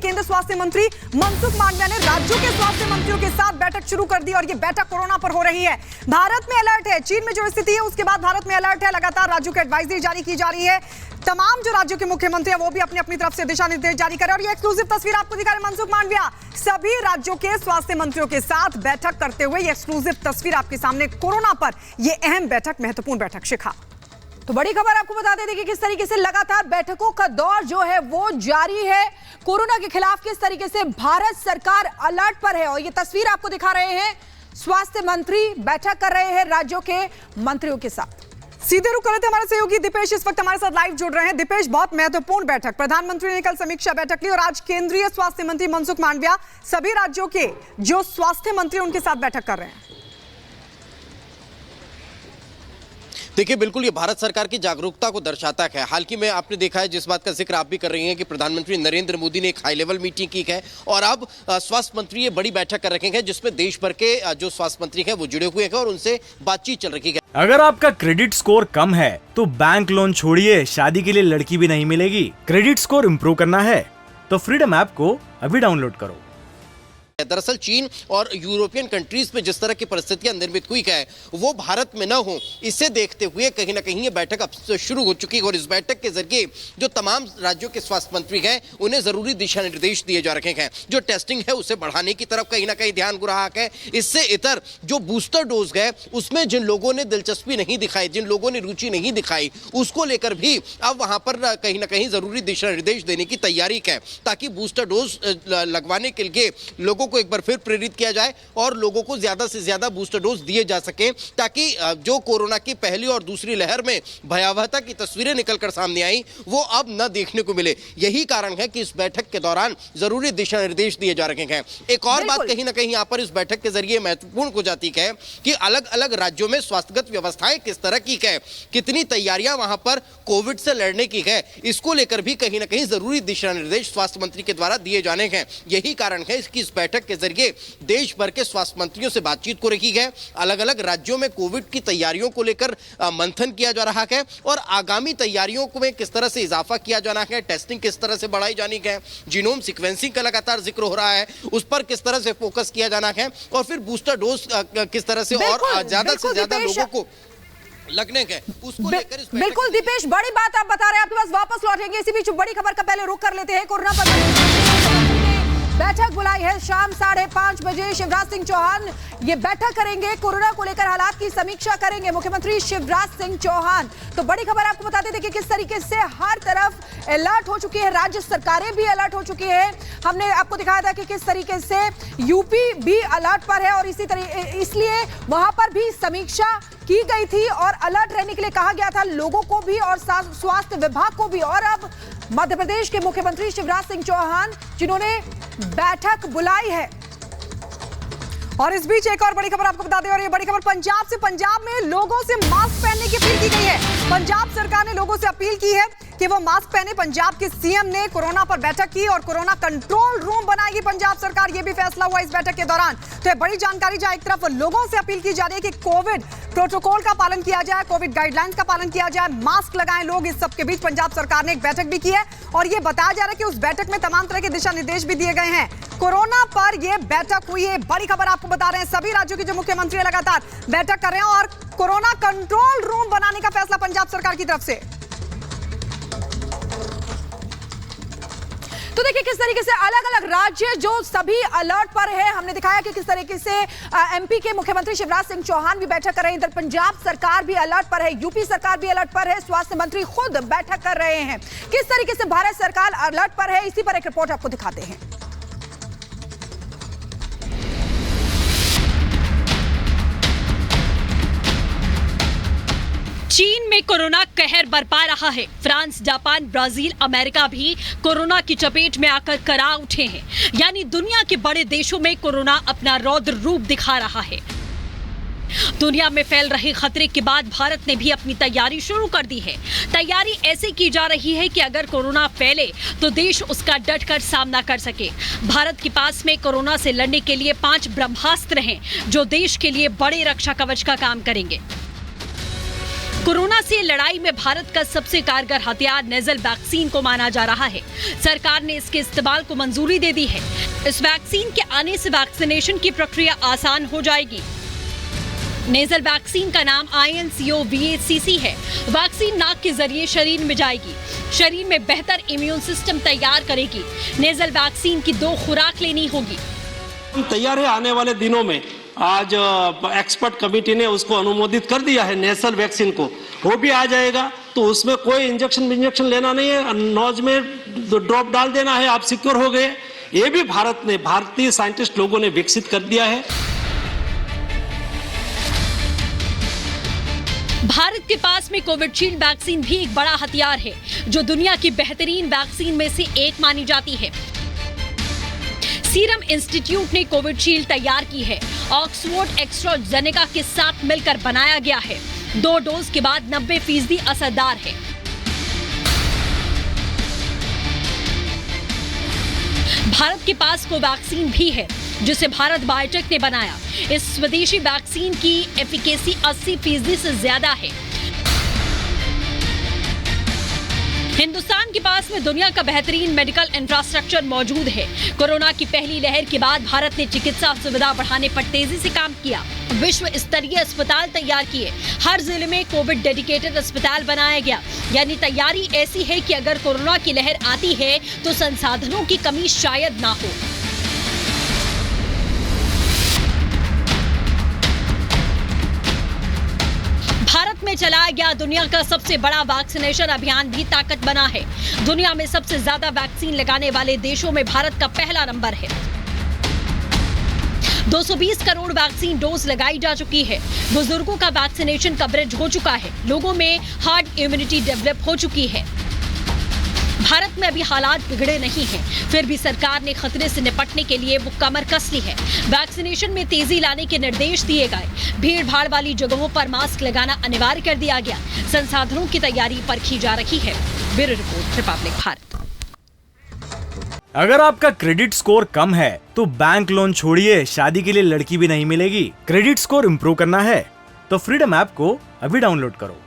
केंद्रीय स्वास्थ्य मंत्री मनसुख मांडविया ने राज्यों के स्वास्थ्य मंत्रियों के साथ बैठक शुरू कर दी और ये बैठक कोरोना पर हो रही है। भारत में अलर्ट है, चीन में जो स्थिति है उसके बाद भारत में अलर्ट है। लगातार राज्यों को एडवाइजरी जारी की जा रही है। तमाम जो राज्यों के मुख्यमंत्री हैं वो भी अपनी अपनी तरफ से दिशा निर्देश जारी कर रहे हैं और ये एक्सक्लूसिव तस्वीर आपको दिखा रहे मनसुख मांडविया सभी राज्यों के स्वास्थ्य मंत्रियों के साथ बैठक करते हुए। ये एक्सक्लूसिव तस्वीर आपके सामने, कोरोना पर ये अहम बैठक, महत्वपूर्ण बैठक। शिखा, तो बड़ी खबर आपको बता दें कि किस तरीके से लगातार बैठकों का दौर जो है वो जारी है। कोरोना के खिलाफ किस तरीके से भारत सरकार अलर्ट पर है और ये तस्वीर आपको दिखा रहे हैं। स्वास्थ्य मंत्री बैठक कर रहे हैं राज्यों के मंत्रियों के साथ। सीधे रुक कर रहे थे हमारे सहयोगी दीपेश इस वक्त हमारे साथ लाइव जुड़ रहे हैं। दीपेश, बहुत महत्वपूर्ण बैठक, प्रधानमंत्री ने कल समीक्षा बैठक ली और आज केंद्रीय स्वास्थ्य मंत्री मनसुख मांडविया सभी राज्यों के जो स्वास्थ्य मंत्री उनके साथ बैठक कर रहे हैं। देखिए, बिल्कुल ये भारत सरकार की जागरूकता को दर्शाता है। हाल ही में आपने देखा है, जिस बात का जिक्र आप भी कर रही हैं, कि प्रधानमंत्री नरेंद्र मोदी ने एक हाई लेवल मीटिंग की है और अब स्वास्थ्य मंत्री ये बड़ी बैठक कर रखे हैं जिसमें देश भर के जो स्वास्थ्य मंत्री हैं वो जुड़े हुए हैं और उनसे बातचीत चल रही है। अगर आपका क्रेडिट स्कोर कम है तो बैंक लोन छोड़िए, शादी के लिए लड़की भी नहीं मिलेगी। क्रेडिट स्कोर इम्प्रूव करना है तो फ्रीडम ऐप को अभी डाउनलोड करो। दरअसल चीन और यूरोपियन कंट्रीज में जिस तरह की परिस्थितियां निर्मित हुई है वो भारत में न हो, इसे देखते हुए कहीं ना कहीं ये बैठक अब शुरू हो चुकी है और इस बैठक के जरिए जो तमाम राज्यों के स्वास्थ्य मंत्री हैं उन्हें जरूरी दिशा निर्देश दिए जा रखे हैं। जो टेस्टिंग है उसे बढ़ाने की तरफ कहीं ना कहीं ध्यान गुराक है। इससे इतर जो बूस्टर डोज है उसमें जिन लोगों ने दिलचस्पी नहीं दिखाई, जिन लोगों ने रुचि नहीं दिखाई, उसको लेकर भी अब वहां पर कहीं ना कहीं जरूरी दिशा निर्देश देने की तैयारी है ताकि बूस्टर डोज लगवाने के लिए लोगों को एक बार फिर प्रेरित किया जाए और लोगों को ज्यादा से ज्यादा बूस्टर डोज दिए जा सके ताकि जो कोरोना की पहली और दूसरी लहर में भयावहता की तस्वीरें निकलकर सामने आई वो अब न देखने को मिले। यही कारण है कि इस बैठक के दौरान जरूरी दिशा निर्देश दिए जा रहे हैं। एक और बात कहीं ना कहीं यहां पर इस बैठक के जरिए महत्वपूर्ण हो जाती है कि अलग अलग राज्यों में स्वास्थ्यगत व्यवस्थाएं किस तरह की है, कितनी तैयारियां वहां पर कोविड से लड़ने की है, इसको लेकर भी कहीं ना कहीं जरूरी दिशा निर्देश स्वास्थ्य मंत्री के द्वारा दिए जाने हैं। यही कारण है कि इस बैठक के जरिए देश भर के स्वास्थ्य मंत्रियों से बातचीत हो रही है। अलग अलग राज्यों में कोविड की तैयारियों को लेकर मंथन किया जा रहा है और आगामी तैयारियों में किस तरह से इजाफा किया जाना है, टेस्टिंग किस तरह से बढ़ाई जानी है, जीनोम सीक्वेंसिंग का लगातार जिक्र हो रहा है, उस पर किस तरह से फोकस किया जाना है और फिर बूस्टर डोज किस तरह से और ज्यादा से ज्यादा लोगों को लगने के उसको लेकर। बिल्कुल दीपेश, बड़ी बात आप बता रहे हैं, आपके पास वापस लौटेंगे। इसी बीच बड़ी खबर का पहले रुख कर लेते हैं। कोरोना पर बैठक बुलाई है शाम 5:30 बजे। शिवराज सिंह चौहान ये बैठक करेंगे, कोरोना को लेकर हालात की समीक्षा करेंगे मुख्यमंत्री शिवराज सिंह चौहान। तो बड़ी खबर आपको बता देते कि किस तरीके से हर तरफ अलर्ट हो चुकी है, राज्य सरकारें भी अलर्ट हो चुकी है। हमने आपको दिखाया था कि किस तरीके से यूपी भी अलर्ट पर है और इसी तरह इसलिए वहां पर भी समीक्षा की गई थी और अलर्ट रहने के लिए कहा गया था लोगों को भी और स्वास्थ्य विभाग को भी। और अब मध्य प्रदेश के मुख्यमंत्री शिवराज सिंह चौहान जिन्होंने बैठक बुलाई है। और इस बीच एक और बड़ी खबर आपको बता दें, और ये बड़ी खबर पंजाब से। पंजाब में लोगों से मास्क पहनने की अपील की गई है। पंजाब सरकार ने लोगों से अपील की है कि वो मास्क पहने। पंजाब के सीएम ने कोरोना पर बैठक की और कोरोना कंट्रोल रूम बनाएगी पंजाब सरकार, ये भी फैसला हुआ इस बैठक के दौरान। तो ये बड़ी जानकारी, जहां एक तरफ लोगों से अपील की जा रही है कि कोविड प्रोटोकॉल का पालन किया जाए, कोविड गाइडलाइंस का पालन किया जाए, मास्क लगाएं लोग। इस सब के बीच पंजाब सरकार ने एक बैठक भी की है और ये बताया जा रहा है कि उस बैठक में तमाम तरह के दिशा निर्देश भी दिए गए हैं। कोरोना पर यह बैठक हुई है। बड़ी खबर आपको बता रहे हैं, सभी राज्यों के जो मुख्यमंत्री लगातार बैठक कर रहे हैं और कोरोना कंट्रोल रूम बनाने का फैसला पंजाब सरकार की तरफ से। तो देखिए किस तरीके से अलग अलग राज्य जो सभी अलर्ट पर है। हमने दिखाया कि किस तरीके से एमपी के मुख्यमंत्री शिवराज सिंह चौहान भी बैठक कर रहे हैं, इधर पंजाब सरकार भी अलर्ट पर है, यूपी सरकार भी अलर्ट पर है, स्वास्थ्य मंत्री खुद बैठक कर रहे हैं। किस तरीके से भारत सरकार अलर्ट पर है, इसी पर एक रिपोर्ट आपको दिखाते हैं। चीन में कोरोना कहर बरपा रहा है। फ्रांस, जापान, ब्राजील, अमेरिका भी कोरोना की चपेट में आकर करा उठे हैं। यानी दुनिया के बड़े देशों में कोरोना अपना रौद्र रूप दिखा रहा है। दुनिया में फैल रहे खतरे के बाद भारत ने भी अपनी तैयारी शुरू कर दी है। तैयारी ऐसे की जा रही है कि अगर कोरोना फैले तो देश उसका डटकर सामना कर सके। भारत के पास में कोरोना से लड़ने के लिए 5 ब्रह्मास्त्र हैं जो देश के लिए बड़े रक्षा कवच का काम करेंगे। कोरोना से लड़ाई में भारत का सबसे कारगर हथियार नेजल वैक्सीन को माना जा रहा है। सरकार ने इसके इस्तेमाल को मंजूरी दे दी है। इस वैक्सीन के आने से वैक्सीनेशन की प्रक्रिया आसान हो जाएगी। नेजल वैक्सीन का नाम INCOVACC है। वैक्सीन नाक के जरिए शरीर में जाएगी, शरीर में बेहतर इम्यून सिस्टम तैयार करेगी। नेजल वैक्सीन की 2 खुराक लेनी होगी। तैयार है आने वाले दिनों में। आज एक्सपर्ट कमेटी ने उसको अनुमोदित कर दिया है नेसल वैक्सीन को, वो भी आ जाएगा। तो उसमें कोई इंजेक्शन लेना नहीं है, नोज में ड्रॉप डाल देना है, आप सिक्योर हो गए। ये भी भारतीय साइंटिस्ट लोगों ने विकसित कर दिया है। भारत के पास में कोविशील्ड वैक्सीन भी एक बड़ा हथियार है, जो दुनिया की बेहतरीन वैक्सीन में से एक मानी जाती है। सीरम इंस्टीट्यूट ने कोविशील्ड तैयार की है। ऑक्सफोर्ड एस्ट्राजेनेका के साथ मिलकर बनाया गया है। 2 डोज के बाद 90% असरदार है। भारत के पास कोवैक्सीन भी है, जिसे भारत बायोटेक ने बनाया। इस स्वदेशी वैक्सीन की एफिकेसी 80% से ज्यादा है। हिंदुस्तान के पास में दुनिया का बेहतरीन मेडिकल इंफ्रास्ट्रक्चर मौजूद है। कोरोना की पहली लहर के बाद भारत ने चिकित्सा सुविधा बढ़ाने पर तेजी से काम किया। विश्व स्तरीय अस्पताल तैयार किए। हर जिले में कोविड डेडिकेटेड अस्पताल बनाया गया। यानी तैयारी ऐसी है कि अगर कोरोना की लहर आती है तो संसाधनों की कमी शायद ना हो। भारत में चलाया गया दुनिया का सबसे बड़ा वैक्सीनेशन अभियान भी ताकत बना है। दुनिया में सबसे ज्यादा वैक्सीन लगाने वाले देशों में भारत का पहला नंबर है। 220 करोड़ वैक्सीन डोज लगाई जा चुकी है। बुजुर्गों का वैक्सीनेशन कवरेज हो चुका है। लोगों में हार्ड इम्यूनिटी डेवलप हो चुकी है। भारत में अभी हालात बिगड़े नहीं हैं, फिर भी सरकार ने खतरे से निपटने के लिए वो कमर कस ली है। वैक्सीनेशन में तेजी लाने के निर्देश दिए गए। भीड़ भाड़ वाली जगहों पर मास्क लगाना अनिवार्य कर दिया गया। संसाधनों की तैयारी परखी जा रही है। Bureau report, Republic Bharat. अगर आपका क्रेडिट स्कोर कम है तो बैंक लोन छोड़िए, शादी के लिए लड़की भी नहीं मिलेगी। क्रेडिट स्कोर इम्प्रूव करना है तो फ्रीडम ऐप को अभी डाउनलोड करो।